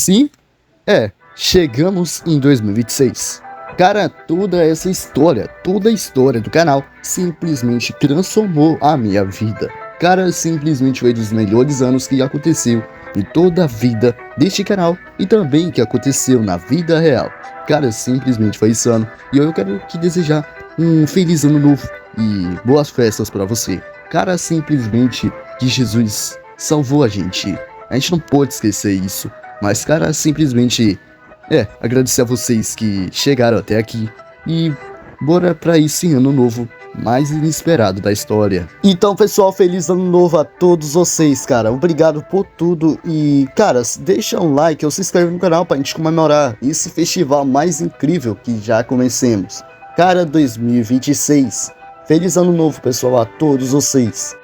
Sim, chegamos em 2026. Cara, toda a história do canal simplesmente transformou a minha vida. Cara, simplesmente foi dos melhores anos que aconteceu em toda a vida deste canal e também que aconteceu na vida real. Cara, simplesmente foi insano e eu quero te desejar um feliz ano novo e boas festas pra você. Cara, simplesmente que Jesus salvou a gente. A gente não pode esquecer isso. Mas, cara, simplesmente agradecer a vocês que chegaram até aqui e bora pra esse ano novo mais inesperado da história. Então, pessoal, feliz ano novo a todos vocês, cara. Obrigado por tudo e, cara, deixa um like ou se inscreve no canal pra gente comemorar esse festival mais incrível que já comecemos. Cara, 2026. Feliz ano novo, pessoal, a todos vocês.